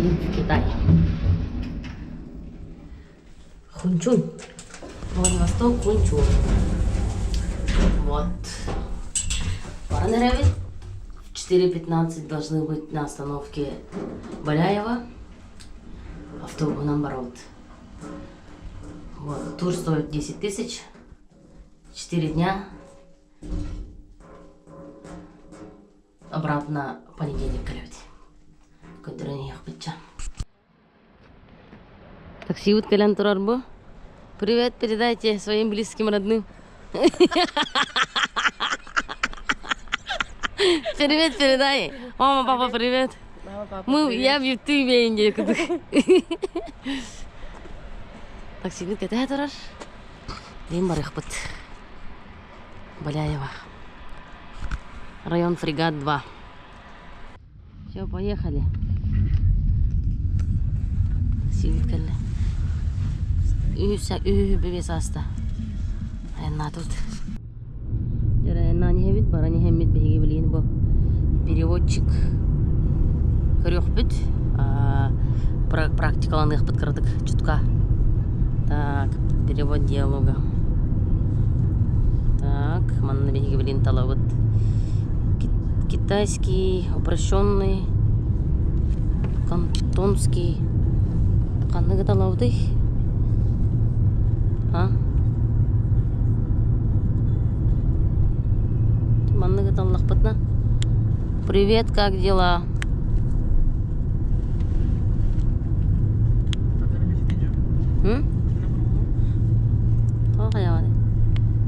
едем в Китай. Хунчунь. Владивосток, Хунчунь. Вот. Парнереви. В 4:15 должны быть на остановке Баляева. Автобус наоборот. Вот. Тур стоит 10 тысяч. 4 дня. Обратно понедельник колёте. Который ехать быча. Такси вот колян турарбо. Привет передайте своим близким родным. Привет передай. Мама, папа, привет. Мама, папа, Я в Ютубе инде. Такси вот кете турар. Дем барых бут. Баляева. Район Фрегат 2. Все, поехали. Силкали. Бебес аста. Айна тут. Айна не хевит, бара не хемит беги блин бо. Переводчик. Хрёхбит. Практикаланых подкрадык чутка. Так, перевод диалога. Так, манна беги блин талават. Китайский, упрощенный, кантонский. Канны талавды. Манны талахпатна. Привет, как дела?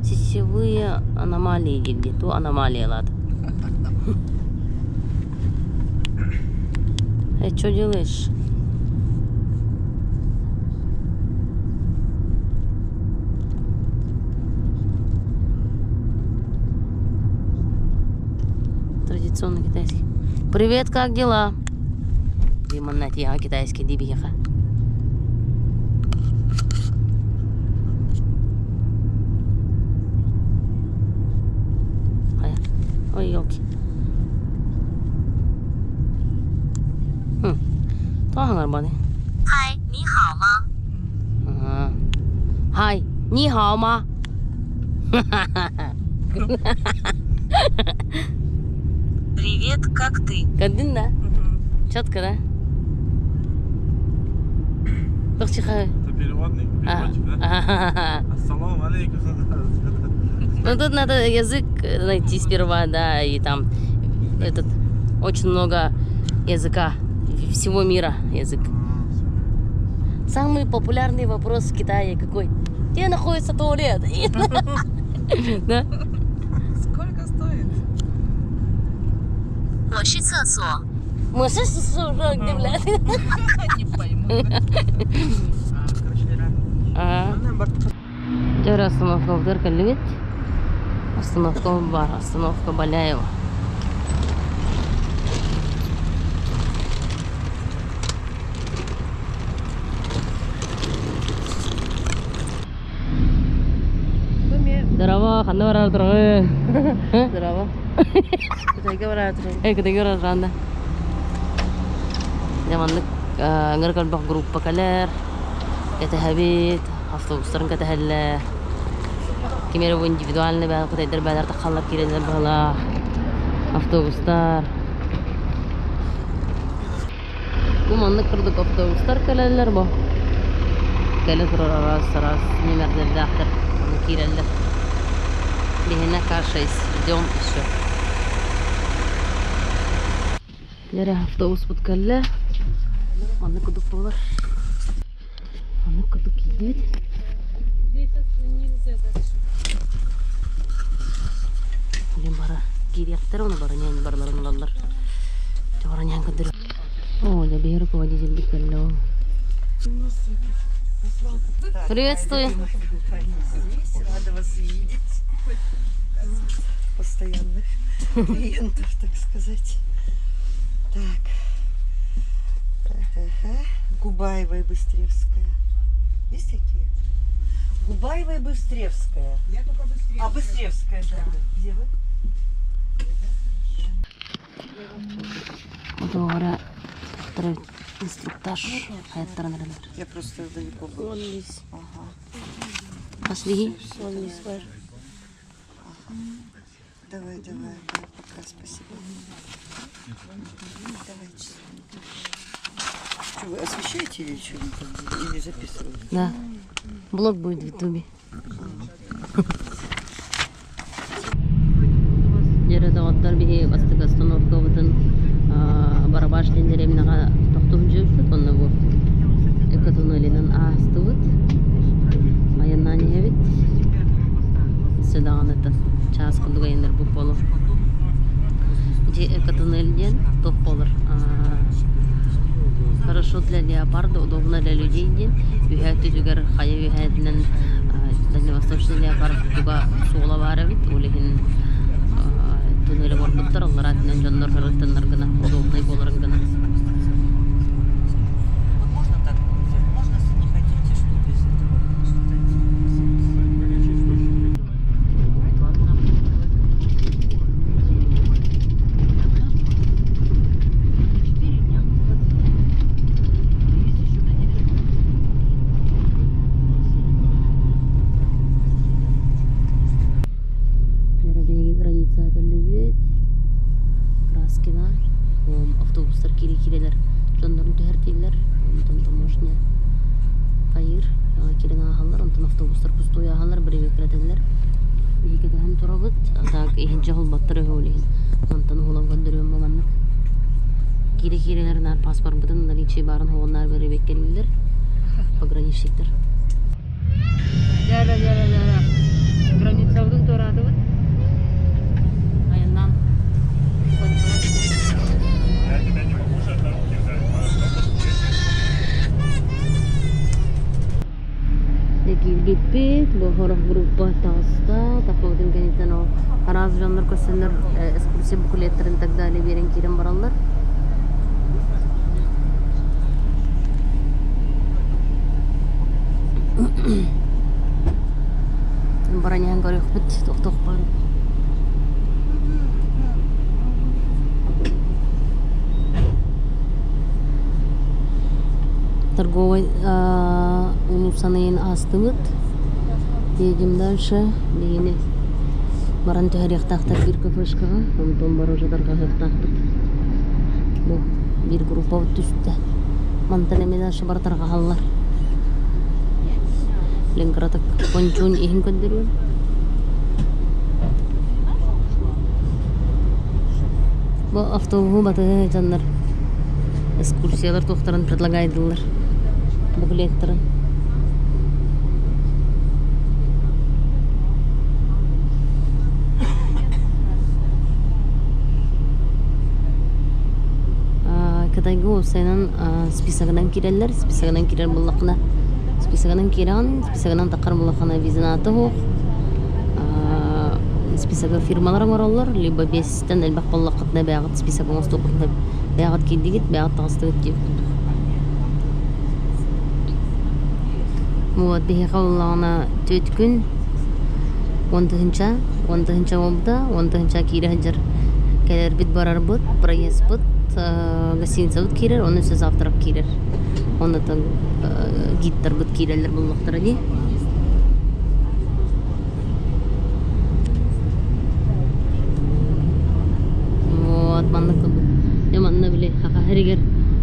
Сетевые аномалии где-то, аномалия ладно. Что делаешь? Традиционный китайский. Привет, как дела? Диманнати, я китайский дибиха. Ой, елки. Хай, ни хао ма? Хай, ни хао ма? Привет, как ты? Кадын, да? Четко, да? Это переводный, переводчик, да? Ассаламу алейкум. Ну тут надо язык найти сперва, да, и там этот очень много языка. Всего мира язык. Самый популярный вопрос в Китае какой? Где находится туалет? Да? Сколько стоит? Где, блядь? Не пойму. Теперь остановка в Деркалевит. Остановка в бар. Остановка Баляева. Здорово, ханна барар тургы. Здорово. Кытайга баратыр. Кытайга барар турганда. Заманнык ыңыркалбак группа калер. Кетехабит, автобустарын кетехеллер. Кемері бұл индивидуальный бәл кытайдар бәлер тақаллап келелер бала. Автобустар. Бұл маннык кырдык автобустар келелер бұл. Келе тұрар арас немерлерді ақтыр. Оны келелер. Лихена каршайс. Ждем еще. Лері автобус бұткаллы. Оны күдік болар. Оны күдік кейдет. Блин, бара кирияқтар, оны бара няң барларын алалар. Бара няң күдір. О, да бері водитель бұткаллы. Приветствую. Рада вас видеть. Постоянных клиентов, так сказать. Так. Губаева и Быстревская. Есть такие? Губаева и Быстревская. Я только Быстревская. А, Быстревская, да. Где вы? Вот ahora Инструктаж. Hayatlarına neler? Я просто далеко была. Вон лис. Ага. Aslihi. Вон лис var. Давай, давай, да, пока, спасибо. Давайте. Что, вы освещаете или что? Или записываете? Да. Блог будет в Ютубе. Жерде оттар бихи бастык остановка бутын барабаш дендеремнага токтум жүрүп онна бу экотуннелинен асты бут. Аяннан ебит. Седаган это час кылдыга эндер бу болуп. Же экотуннелден топ болор. Хорошо для леопарда, удобно для людей. Үһәт үгәр хая үһәтнән дальневосточный леопард туга сугла бара бит. Улеһин туннеле борбуттар, алар атынан жоннор хырыттаннар гына, удобный боларын гына. Можно так нельзя? Можно, если не хотите, что без этого? Граница белебет. Краскина. Автобустар кире-кирелер. Жоннорун төһәртейләр. Онтон таможня. Кайыр. Кирен аһаллар. Онтон автобустар пустой аһаллар. Биребе киретелер. Бигедән торабыт. Так ихинче хулбаттыр өһөлеген. Онтон хулам гөндөрөм баманнык. Кире-кирелер нар паспорт бутын наличие барын хогоннар биребе келдилер. Пограничниктер. Жара. Границаудын торады бут. Аяннан. Гиппет, бохорох группа таста, такодын генитен о хараз жандар көсөндөр экскурсия буклеттерин так далее берен кирен баралар. Баранян горох бит, токток бар. Торговый улусанын астыбыт. Едем дальше. Бейне баран төһәряктактар бир кафешкага, онтон бара жатарга хактакбыт. Бу бир группа түстә. Мантанеме дальше бартарга халлар. Ленгратык кончун ихин көндөрү. Бу автобус баты жандар. Экскурсиялар тоқтарын предлагайдылар. Буклеттарын. Кадайгы осайнан списагынан киреллер. Списагынан кирер буллакына. Списагынан киран, списагынан тақар буллакына визинаты хок. Списага фирмалар баралар, либо 5-тен элбак буллакытна бягыт списагын стопында бягыт кидигит, бягыт тагыстыгыт деп. Вот бихе каллана 4 күн 10-нча болда, 10-нча кире хаҗар. Келер бит барар бут, проезд бут, гостиница бут кирер, оны сөз завтрак кирер. Оны да гидтер бут кирелер буллактар ди. Вот манны яманна биле хахаригер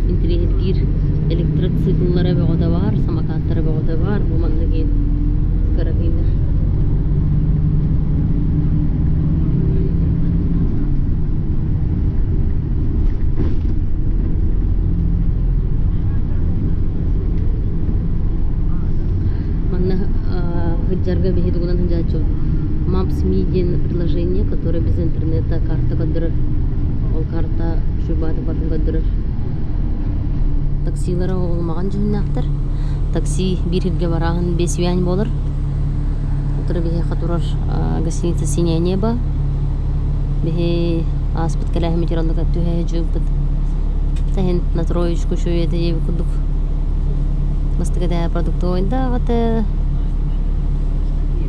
интерьер бир электроцикллары бөгөдө бар, самокаттары бөгөдө бар, бу манны ген карабинер. Хаджарга бихи дугунан хаджачу Maps Median приложение, которое без интернета карта кадырыр. Ол карта шубаты батын кадырыр. Таксилары олмаган жөннактыр. Такси бир ирге барагын 5 юань болор. Отыр бихи хатурар гостиница Синее небо. Бихи аспыт калахми тирондага түхе жөбүт. Тахин на троечку шуете ебі кудук. Мастыгада продуктовойнда гаты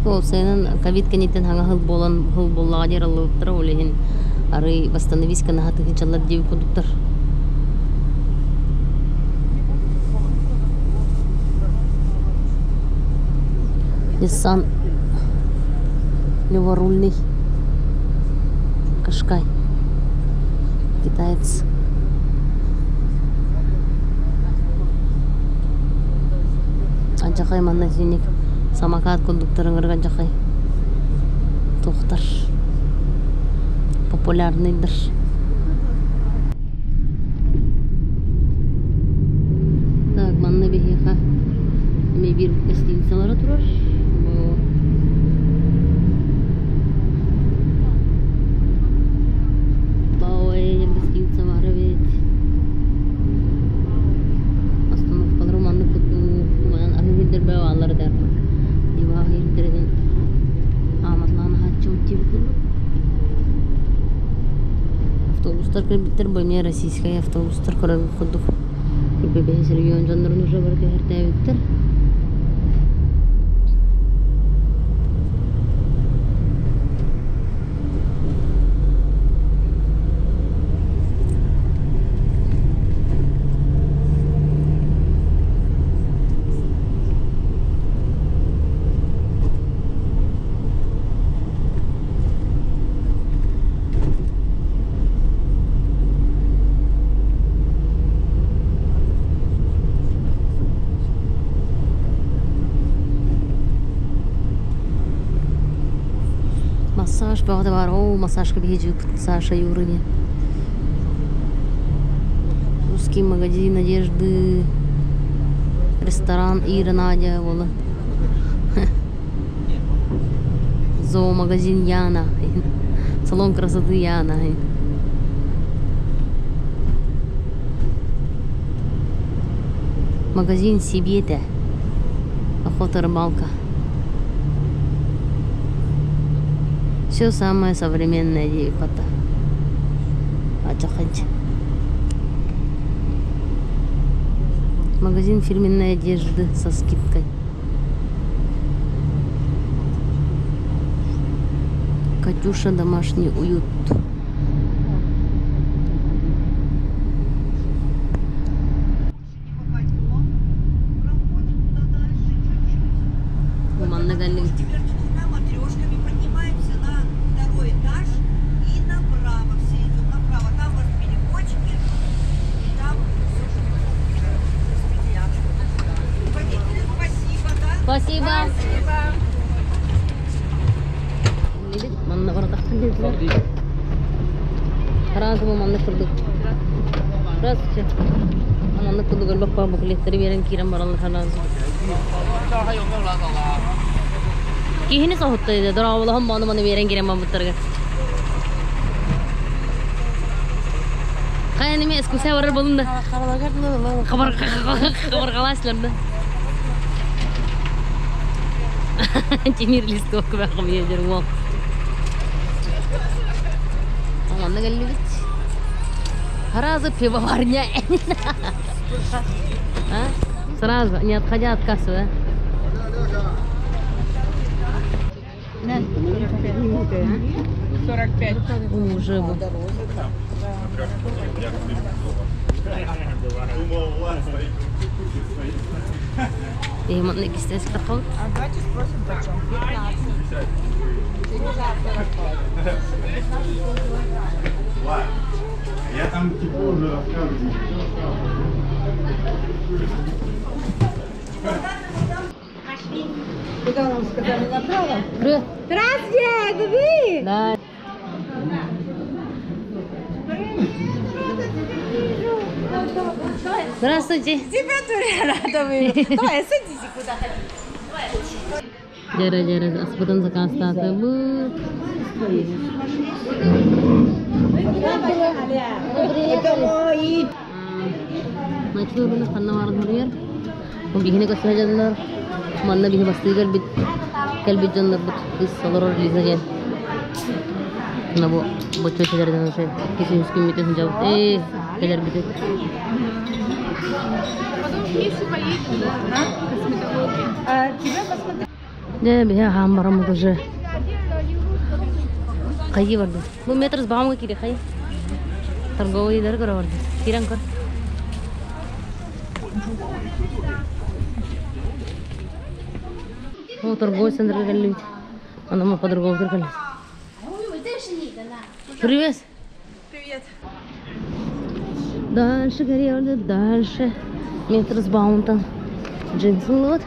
Колсенен ковид канитен ханга хыл боллага жер алыптыр олеген ары восстановись кана хаты чаллар деп кудуктар. Nissan леворульный Кашкай, китаец. Анчакай манна синик самокат кондукторын кырган жакай. Тоқтар. Популярныйдыр. Так, манна бехиха. Эми бир гостиницалары турар. Бауэ гостиница бар бит. Остановкалар манны куту. Манан агылдыр баалар дар. Ива хирдерден. Аматланы хатчым тибил. Автобустар кирбиттер бөйме российская автобустар көрөп кудук. ИПБ регион жандарын уже бар кертебиттер. Массаж бағды бар. О, массажға бейджу Саша Юрыне. Русский магазин одежды. Ресторан Ира Надя. Волы. Зоомагазин Яна. Салон красоты Яна. Магазин Сибета. Охота рыбалка. Все самое современное Епата. Ачаханч. Магазин фирменной одежды со скидкой. Катюша домашний уют. Спасибо. Манна бардактан келдилер. Караңгы манна кырдык. Здравствуйте. Манна кырдык өлбөк буклеттери берен кирен баралар караңгы. Кихини сохуттайды. Дорабылахым маны берен кирен бамбыттарга. Каяныме эскусе барар болунда. Кабар каласылар да. Темир листок бақым едер ол. Аманда келді бит. Сразу пивоварня. Сразу, не отходя от кассы, да? Да. 45. Уже был. И мы на кистец такой. А давайте спросим, почем? 15. Я там типа уже рассказываю. Куда нам сказали, направо? Привет. Здравствуйте, Губи! Да. Здравствуйте. Тебя тоже рада вижу. Давай, садись куда Жара, аспытын закастаты был. Начну бина ханна вард хурьер. Он бихине кос хажадылар. Манна бихи басты калбит жандар бут. Кис салорор лизаген. На бу бочо чадардан ошай. Киси хуским митесин жабыт. Кадар битет. Потом вместе поедем, да? Косметология. А тебя посмотри. Да, бия хамбарам уже. Кайги варду. Бу метрс баамга кире кай. Торговый идар кора варду. Киран кор. Ну, торговый центр галит. Она мы по-другому галит. Привет. Привет. Дальше горело, дальше. Метр с баунтом. Джинсы лот.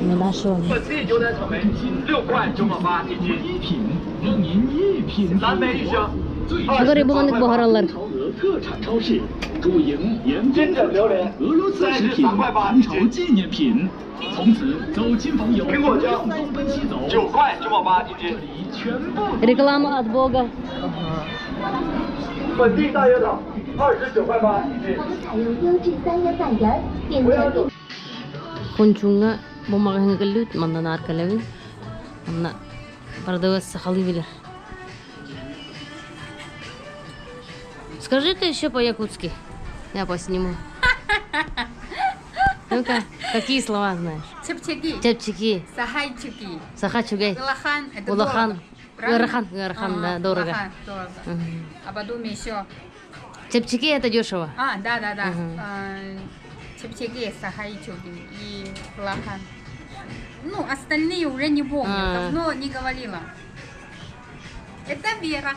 Мы дальше вон. 本地牛奶草莓6块9毛8一斤，一品让您一品蓝莓一箱。 Говори, буланык багаралар. 朝俄特产超市，主营盐金枕榴莲，俄罗斯食品，唐朝纪念品。从此走亲访友，苹果酱东奔西走，9块9毛8一斤，这里全部 Реклама от Бога. 本地大约糖29块8一斤。 Хунчунга бумагын галит, мандан аркалевин. Манна продавец сахалы билер. Скажи-ка еще по-якутски. Я посниму. Ну-ка, какие слова знаешь? Чепчаги. Чепчики, Сахайчики. сахачугай, Улахан. Это улахан, дорого. Правильно? гарахан, да, Ага, дорого. улахан, дорого. Мгм. А потом еще... Чепчики это дешево. Да. Мгм. Чепчаги, сахайчуги и улахан. Ну, остальные уже не помню. Давно не говорила. Это Вера.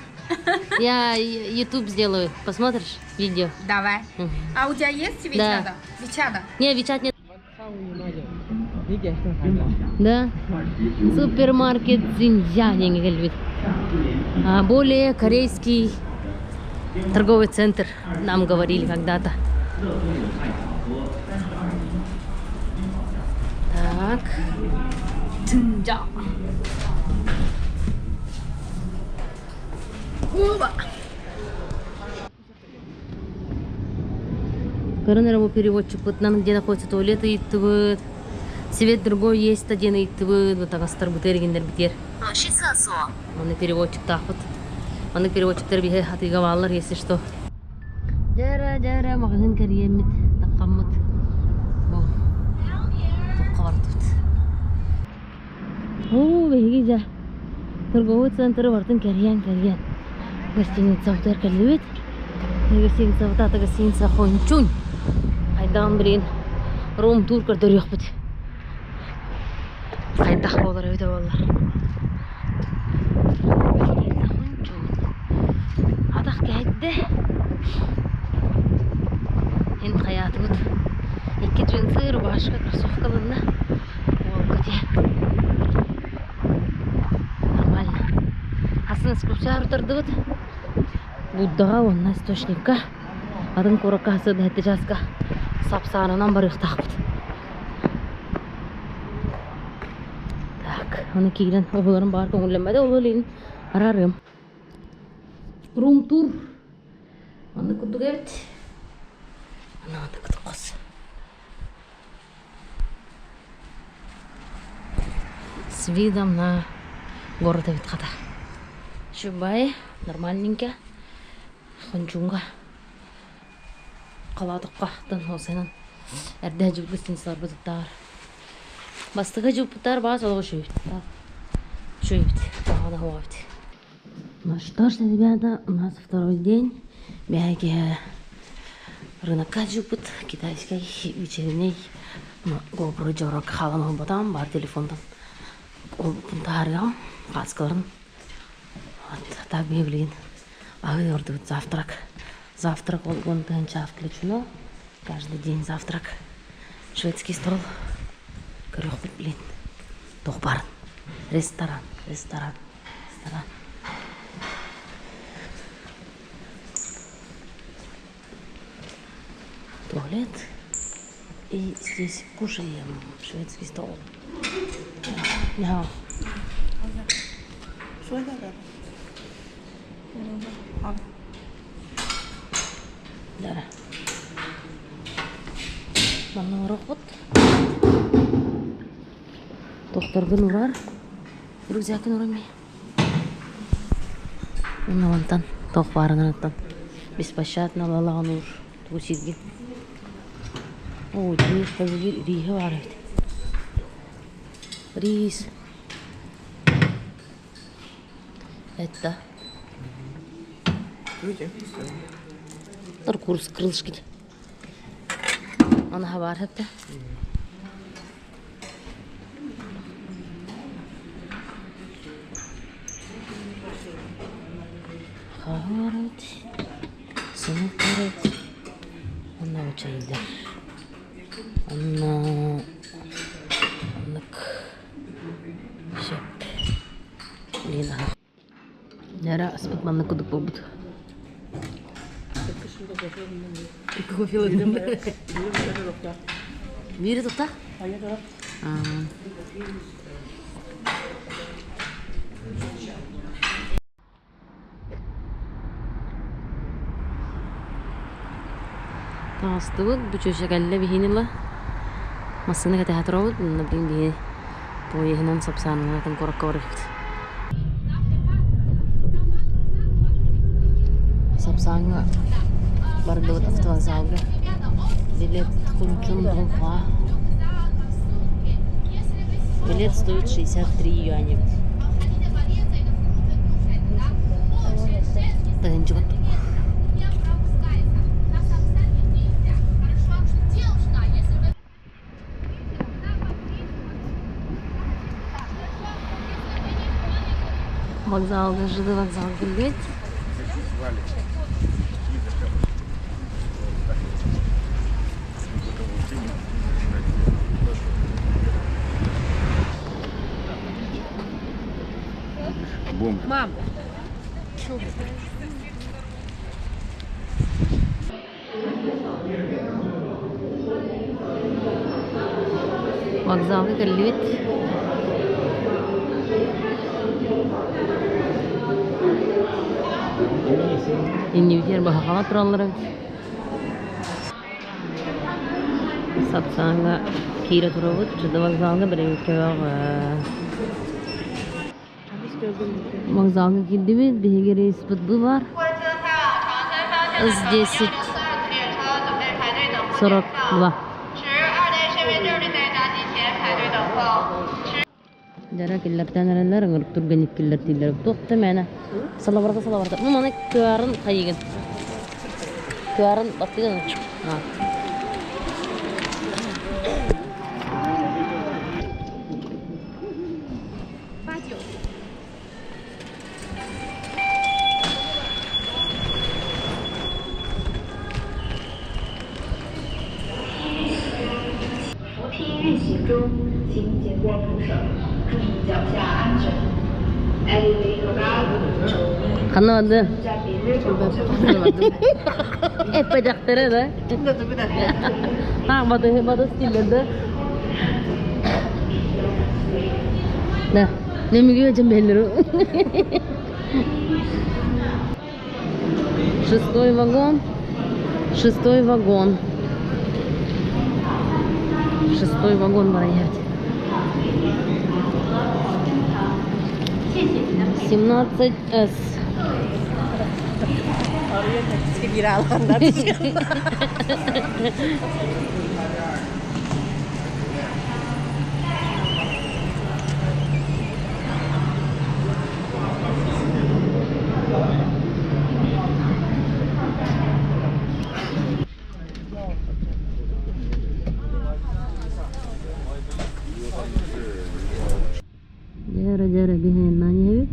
Я YouTube сделаю. Посмотришь видео? Давай. Мгм. А у тебя есть Вичада? Вичада? Не, Вичат нет. Да. Супермаркет Цзиньцзян, говорит. Более корейский торговый центр. Нам говорили когда-то. Так. Цзиньцзян. Оба. Коронавирус переводчик. Вот нам где находится туалет и свет другой есть, один и вот так астарбутергендер битер. Он и переводчик так вот. Он и переводчик тербихе хатыгавалар, если что. Жара магазин карьемит такаммат. Бо. Токкартут. О, бегиза. Торговый центр бартын карьян. Гостиница утер калибет. Гостиница вот эта гостиница Хончунь. Айдан блин. Рум-тур көрдөрөк бит. Кайдах болар өйдө болар. Адак кайтты. Эн хаят бут. Эки джинсы, рубашка, кроссовкаларына. Ол көте. Нормально. Асын скрупчар турду бут. Буддага онна источникка. Адын коракасы да жаска. Сапсарынан барык такпыт. Так, оны кийген оголорун бар көңүлөнбөдө, ололин арарым. Рум-тур. Аны кудук эбит. Аны кудук кос. С видом на город эбит ката. Шубай, нормальненько. Хончунга. Каладыкка тан осенен. Эрдэ жугустинсар бутуттар. Бастыга жугуттар баа солого шүйт. Шүйт. Баана ховайт. Ну что ж, ребята, у нас второй день. Бяги рынокка жупут, китайской вечерней. Ну, GoPro жорок халам батам, бар телефондан. Пунтарга, каскаларын. Вот так объявлен. А вы ордут завтрак. Завтрак он танча включено. Каждый день завтрак. Шведский стол. Крёхбит, блин. Тохбар. Ресторан. Туалет. И здесь кушаем. Шведский стол. Ja. Да. Мана рохот. Тохтордун урар. Рюкзакын урами. Унавантан. Тох барынантан. Беспощадно лалаган ур. Тусидги. Ой, рис, позагир, риха варит. Рис. Это. Курс крылышки. Она хабар хепте. Kaharet. Sınıf karet. Anna uçaydır. Anlık. Şep. Lina. Nara aspat manlık kuduk babut. Kofi alalım. Biri tutta? Tastığık bu çöşeğelle bir hinila. Masını kata hatırladı. Nabdin diye. Toy hinan sapsanına kan korak korak. Sapsanga. Baru after salga. Билет Хунчун Донхуа. Билет стоит 63 юаня. Тагынчыгыт. Вокзал, ЖД вокзал билет. Мам. Вокзал келбит. Инде битер баһага тураллар. Сатсанга кире турабыт. Жыды вокзалга бирге кебак. Вокзалга килдибиз. Биге рейс бутбу бар. С10 42. Jara killerden erenler ngırıp turganik killer tiller. Toqta mana. Salavarda. Bu mana köarın qayıgın. Köarın battıgın. Ha. Kanı hep bacakları da. Ha, batı stillerde. Ne mi göreceğim belli. Шестой вагон. Шестой вагон проехать. 17С. Jara behind nanya evet.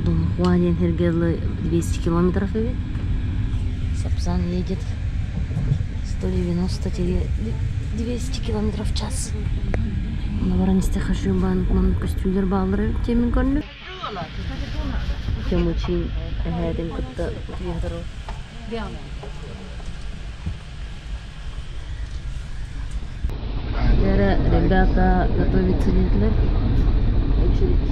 Донхуа Хергелы 200 километров evet. Сапсан едет 190-200 километров в час. На баранисте хашу банк костюмдер баллары темин көрүнү. Кем учи эхеден кытта уятыру. Ребята готовятся ветлер. Очередь.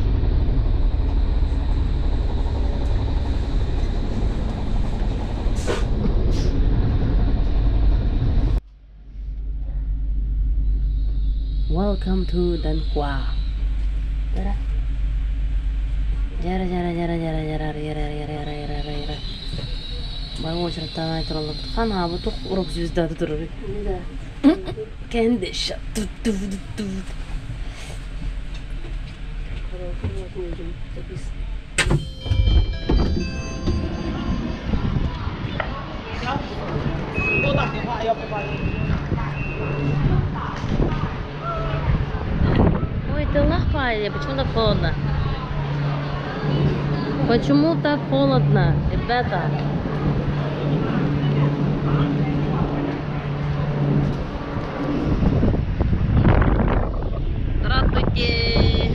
Welcome to Danhua. Jara. Baru cerita itu lalu kan habu tuh uruk звезда tuh terus. Kendi şat tut. Ой, Папа, почему так холодно? Почему так холодно, ребята? Здравствуйте!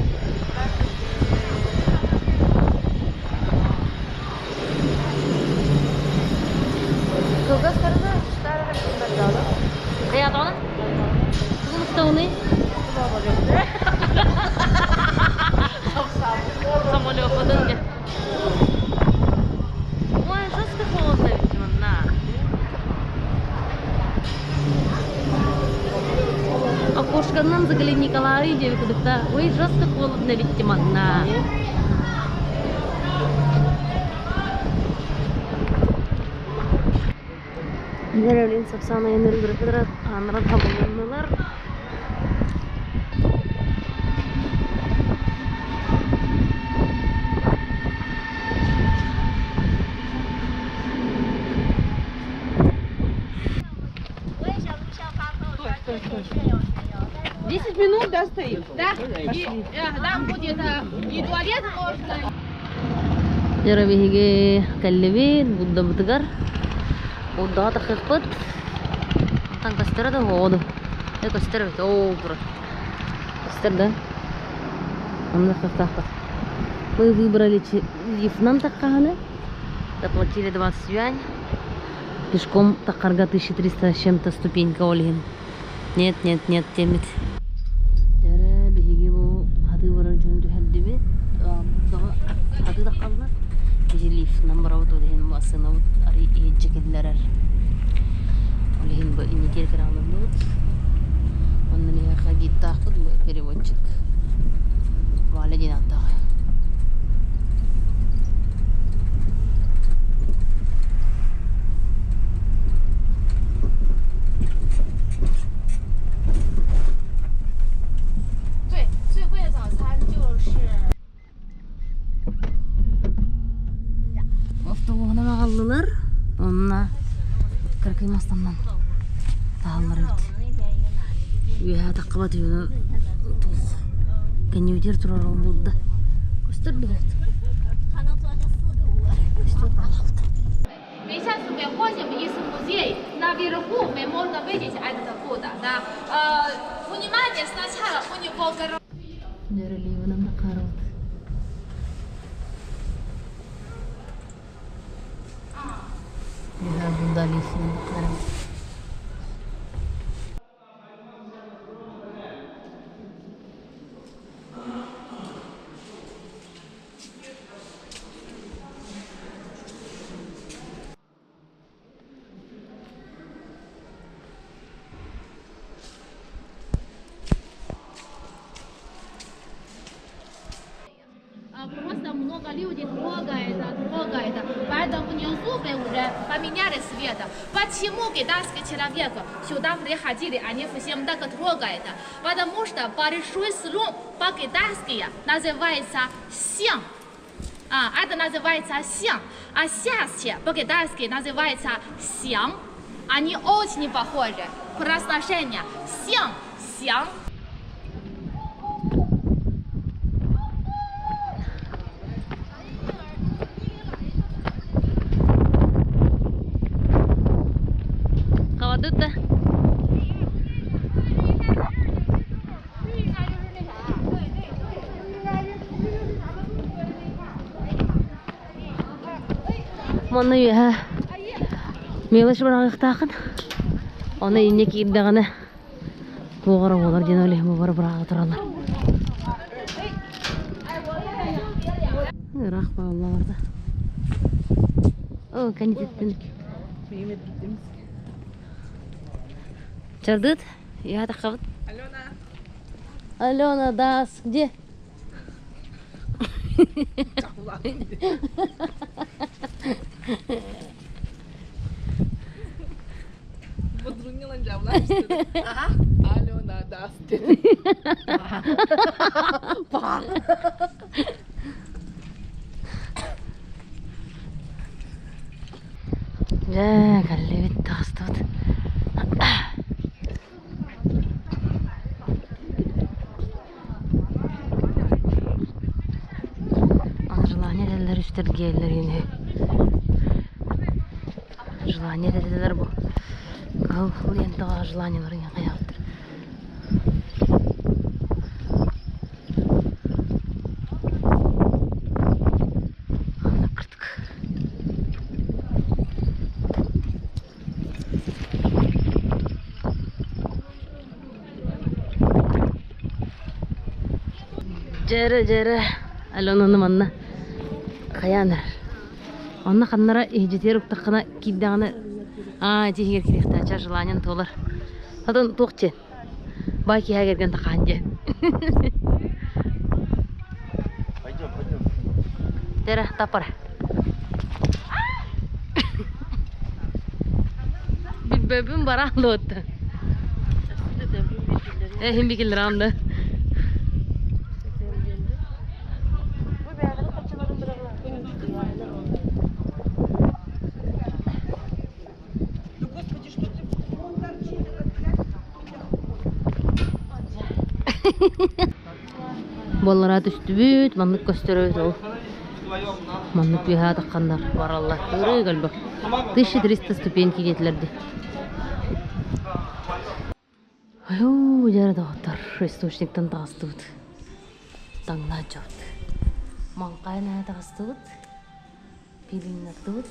Кого скажете? Kayak apa? Kamu tahu nih? Самолет подумай. Ой, жестко холодно ведь, на. Окошканнан заглянь Николай, девушка, ой, жестко холодно ведь, на. Nerelin sapsana yanır bırakırlar, anlar tabulanırlar. Десять минут, да, стоит? Да. Там будет и туалет можно. Jarabihige kallibin, Buddha butgar. Buddha takhiqbat. Tan kastara da hodu. Ya kastara bit odur. Кастарда. Амна кастахта. Мы выбрали лифнан такканы. Заплатили 20 юань. Пешком такарга 1300 с чем-то ступенька олин. Нет, темит. Jarabihige bu hadi varajun tuhaddibi. Hadi takkalna. يجي لي في نمبر أوت ولهن مؤسسنا أري يجيك اللرر ولهن بإني كير كرام النوت وأنني خاجي تاخد ويفري وجهك وعلى جنات تاخد Aldılar. Onunla kırkıymasından dağılır öt. Üye takıbat yolu tuğ. Kendi öter turar o buldu. Gösterdi oldu. Gösterdi oldu. Мы сейчас выходим из музея. Наверху мы можно видеть этот вход. Да. Внимание, сначала у него Nereli yanımda karot. Güzel bunda lifini bakarım. Просто много людей трогает, поэтому внизу вы уже поменяли свет. Почему китайские человеки сюда приходили, они всем так трогают? Потому что большой слон по-китайски называется сян. Это называется сян. А счастье по-китайски называется сян. Они очень похожи. Произношение сян. Kavadık da. Mana ya. Мелочь бірақ иқтақын. Оны ене кейдіғаны қоғыры олар ден өлі мұбары бірақ тұралар. Ирақ ба Аллаларда. О, кәнететтінік. Чардыт? Я таққабыт. Алена, да, где? Подрунила джавлаш. Ага. Алена даст. Пар. Ya, kalli bitti hastat. Желание dediler üstlergeler yine. Желание dediler bu. Kal yine daha желаниелар yine kayaktır. Anda kırtık. Jere alonunu manna kayanır. Onna kanlara ejiter uktaqına kiddağını тихер кирехта ча желаниен толар. Атын тоқчен. Бай киһа керген тақанже. Пойдем. Тера тапар. Биббебим баран лотта. Хим бикилер анда. Боллара түстүбүт, маннык көстөрөбүт ол. Маннык бүйха таққандар бар алла. Өрі көлбі. 1300 ступеньки кетілерді. Айу, жәрі дағыттар. Источниктен тағыстыбыт. Таңна жауыт. Манқайна тағыстыбыт. Пилиннаттыбыт.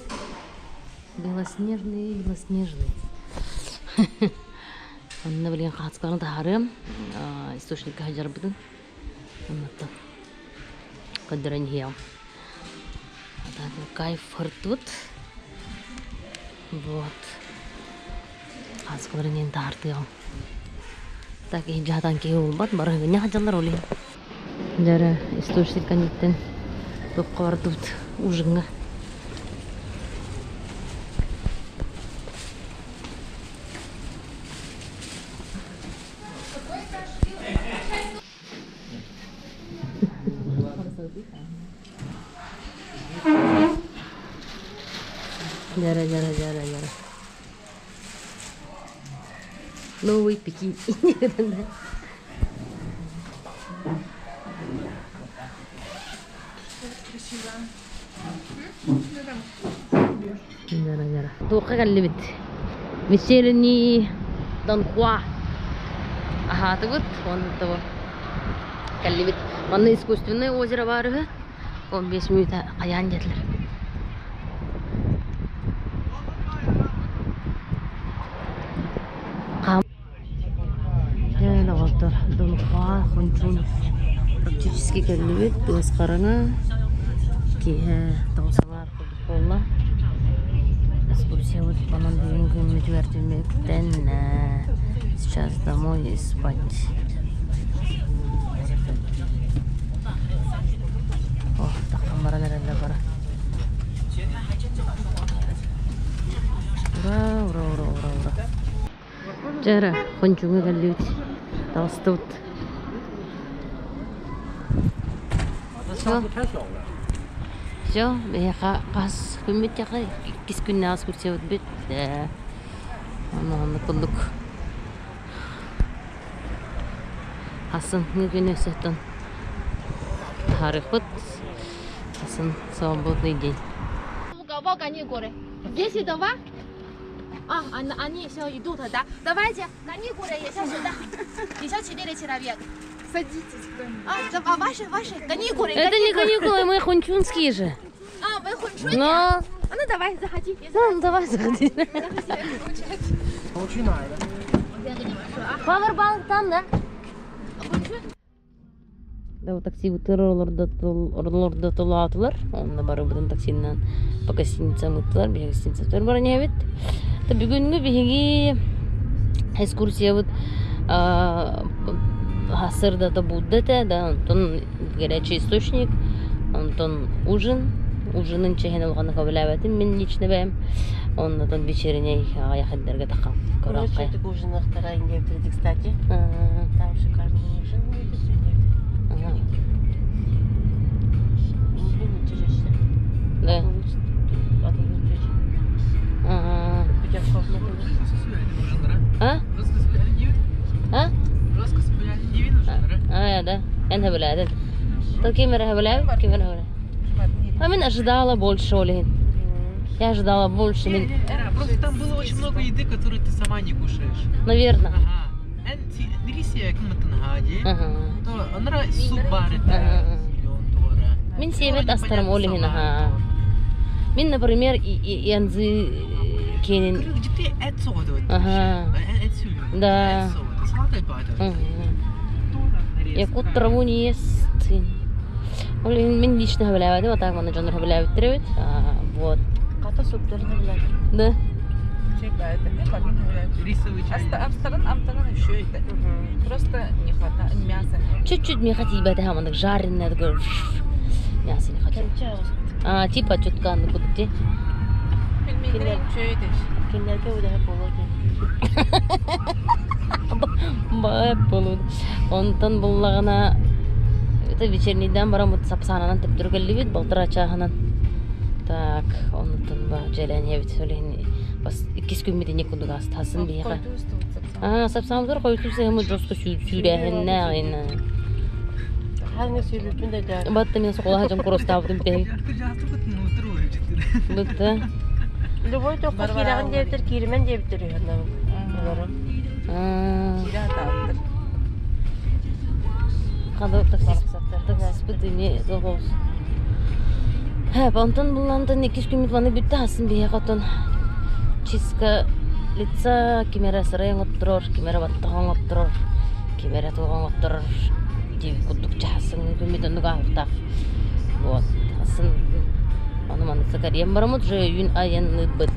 Белоснежный. Анна білген қатысқаны тағарым. Источникка хажар бұдың. Аннаттан. Қадырын хеям. Кайф хыртут. Вот. Қатысқаларын ең тағартыям. Так, жадан кей олбат. Барығы не хажалар олейін. Жары источник канеттен тоққа бардыбыт ұжыңға. Jara. Новый Пекин. Jara. Туққа кәлі бит. Вечерний Донхуа. Ахаты бұд. Онды бұл. Кәлі бит. Манна искусственное озеро барығы. 15 минута қаян жетілер. Донхуа, Хунчун. Практически кәлі бит. Бұғыз қараңа. Кейі таусалар қолла. Экскурсия вот по нам двигаем четвертым. Сейчас домой и спать. О, так камера нерede бара. Ура. Жара, Хунчунга галлют. Толстут. Все, я қас көмет яқа кес күнне экскурсия өтбет. Оны күлдік. Асын күн өсеттен. Тарих бұд. Асын свободный день. Кого каникулы? 10-2? Они все идут, да? Давайте, каникулы, я сейчас сюда. Еще 4 человека. Садитесь прямо. Ваши каникулы. Это не каникулы, мы хунчунские же. Вы хунчуни? Но... Ну давай, заходи. Ну, давай заходи. Павербанк там, да? Да, вот такси утыр орлорда толатылар. Онда бары бұдан таксинен по гостиницам ұттылар. Бе гостиница төр бары не бет. Бүгінгі беги экскурсия вот Хасырда да буддете, да, онтон горячий источник, онтон ужин. Ужинын чехен алғаны қабылабатын мен лично бәйім. Онтон вечеріне аяқаддарға тақам. Короче, ты ужин на второй неделе, кстати. Там шикарный ужин будет сегодня. Да. Ja, da. En hebben we dat. Dat kimmer hebben we. Kimmer hebben we. мен ожидала больше, Олин. Я ожидала больше. Просто там было очень много еды, которую ты сама не кушаешь. Наверное. Ага. Нерисия, как мы тангади. Ага. То она суп варит. Мен семет астарым Олин. Ага. Мен, например, янзы кенин. Где ты эт сода? Ага. Да. Я кут траву не ест. Олин, мен лично хавляю, вот так мана джонр хавляю тревит. Вот. Ката суптарын біледі. Да. Чекает. Мне как не нравится. Рисовый чай. Амтаран еще это. Просто не хватает мяса. Чуть-чуть мне хотелось бы мана жареное, такое мясо не хотел. Типа чутка, ну куда-то. Пельмени чөйдеш. Кинерке уdah полон. Бай полон. Онтан буллагана это вечернийден барамыт сапсананан тептүргелибит балтыра чаханан. Так, онтан ба желание бит сөйлени. Бас 2 күн медене күндүк астасын бияга. Сапсамдар койтусу мы жоско сүйрәһеннә айна. Хәңе сөйләпен дә дә. Батты мен соқола хажам коростабым бе. Бутта. Любой тоққа кирәген дәптер, киремен дәптер яннан. Кирә таптыр. Кандай таксаттар испытание зовос. Бантан буландан 2 күн медваны битте асын бия катон. Чиска лица кемера сырын оттырор, кемера баттаган оттырор, кемера туган оттырор. Див кудук часын күмеден гавта. Вот. Асын аныман сакарем барамыт же юн айын бит.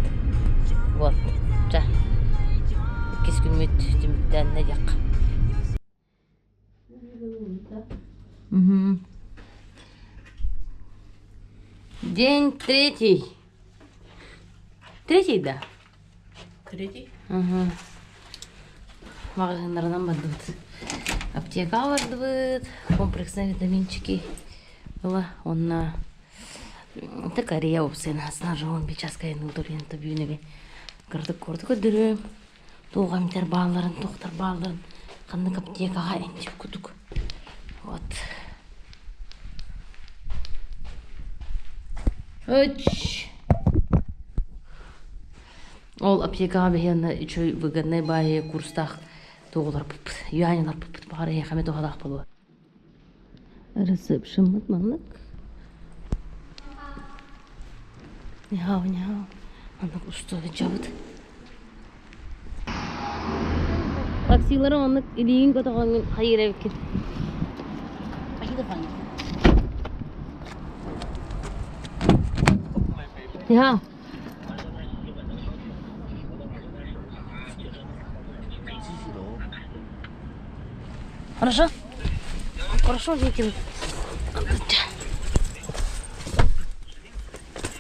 Вот. Жа. 2 күн мед тимден надяк. День 3. 3, да? 3. Магазиндардан бардыбыт. Аптека бардыбыт. Комплексный витаминчики была. Онна Корея опсена. Снажон бичаскай нутурин табюневи. Көрдүк өдүрү. Тугамтер балларын, токтор балларын. Кандай аптекага энчип күтүк. Вот. Ол аптекага бехенна үчөй выгодный бай курстах тоголар пып. Юанилар пып бары яхаме тоголак болу. Рецепшн мытманлык. Няу. Аны устовы жабыт. Таксилары аны илиин көтөгөн хайыр эбикин. Ja. Хорошо? Хорошо, Никин.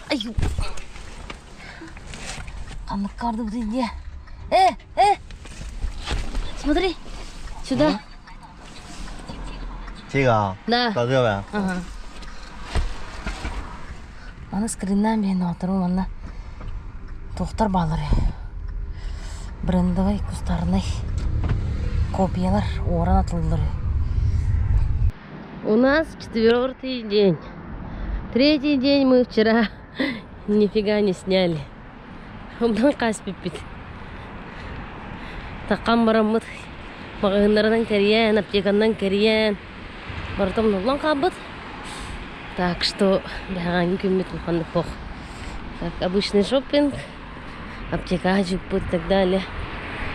Аю. Канны карды вот где? Смотри. Сюда. Тига. Да.到这呗。 Ага. Аны скриннен мен отыру, аны тоқтар балары. Брендовый кустарный копиялар оран атылдыры. У нас 4-й день. 3-й день мы вчера нифига не сняли. Умдан каспипит. Таққан барамыд. Магазиндардан кәриян, аптекандан кәриян. Бартым нұлан қабыд. Так что бяган күмет муханны пох. Как обычный шопинг, аптека, джипут и так далее.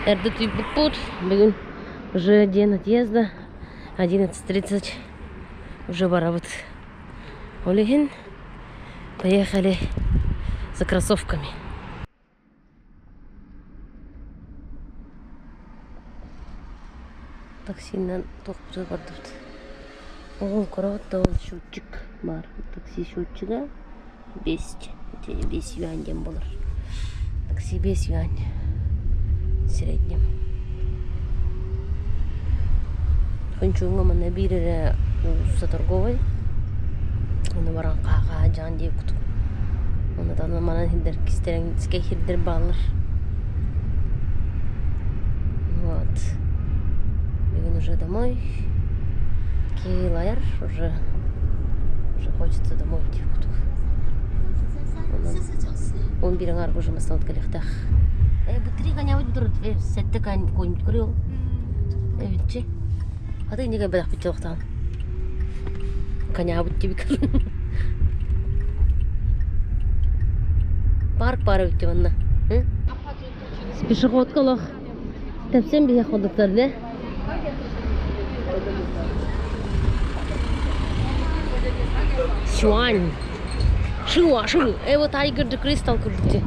Эрдут и пут. Бегун уже день отъезда. 11:30. Уже барабыт. Олегин. Поехали за кроссовками. Таксинен тоқпы бардыбыт. Ол коробатта ол счетчик бар. Такси счетчига 5 юань дем болар. Такси 5 юань в среднем. Хончуңа мана бирере уса торговый. Оны баран кага жан деп куту. Оны да мана хиндер кистерен скейхердер баллар. Вот. Бегун уже домой. Лайер уже хочется домой идти. Омон бирен аргужа масталт калехтах. Бутри коня вот дурт, сетте конь курил. Видите? А ты не габах путёхтан. Коня вот тебе. Парк парывыйты ванна. Пешеходкалах. Тәпсем бия ходыктарды. Шуань. Шуа, шу. Вот Tiger the Crystal курдык.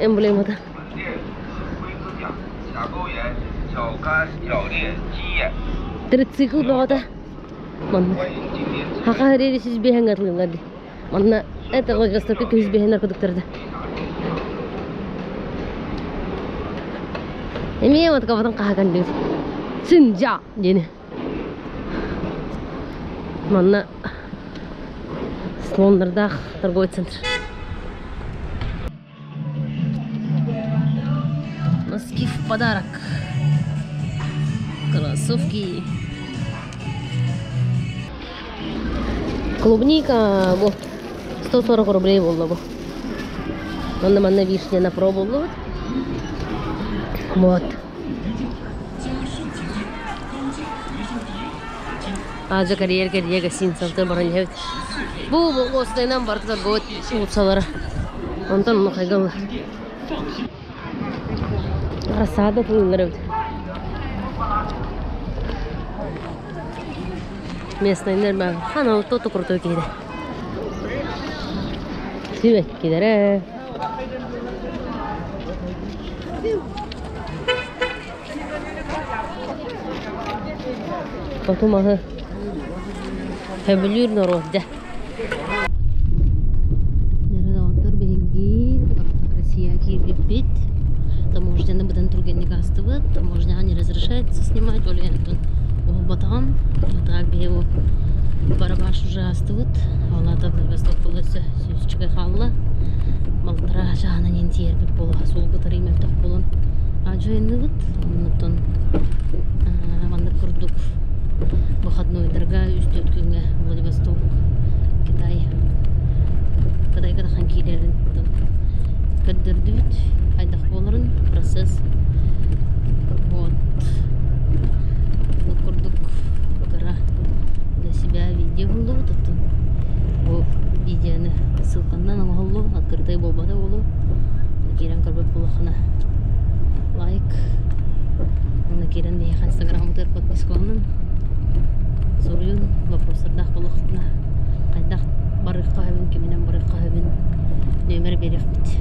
Эмблемада. Трицикл бавата. Ман. Хакари сиз бехенгатлыларды. Манна это логостарка көз бехенар кудуктарды. Эмие вот каватан кахаган дит. Синжа дени. Манна Лондон'дах торговый центр. Носки в подарок. Кроссовки. Клубника вот 140 рублей было. Манна вишня на пробу. Вот. Аза карьер карьера синсалтер бараньевит. Бу остайнан барктар гот утсалар. Онтан нохайгал. Расада тулнырып. Местныйлар бар. Ханал тото крутой киде. Сибек кидере. Потом ага. Хэблюр народ, да. Нерадавантар беги, Россия кирбит. Таможня бадан тургенник астывыт. Таможня не разрешает снимать, более антон батам. Так бегу. Барабаш уже астывыт. Алата восток полосы сюзчиге халла. Малтара жана нентер бит бола. Сол батарей мектох болон. Ажайнывыт. Онтон ванда курдук. Выходной дорога үстөт күнгө Владивосток, Китай. Кадайга хан килерин каддырдыт, айдак боларын процесс. Вот. Курдук кара для себя видео болду тоттун. Бу видеоны ссылкандан алгылу, открытый болбады болу. Кирен көрбөп булахына. Лайк. Аны кирен де Инстаграмда подпискаланын. Soruyorsun, вопростарда болуктна. Кайдак барыкка хабин, киминен барыкка хабин. Нөмер берип бит.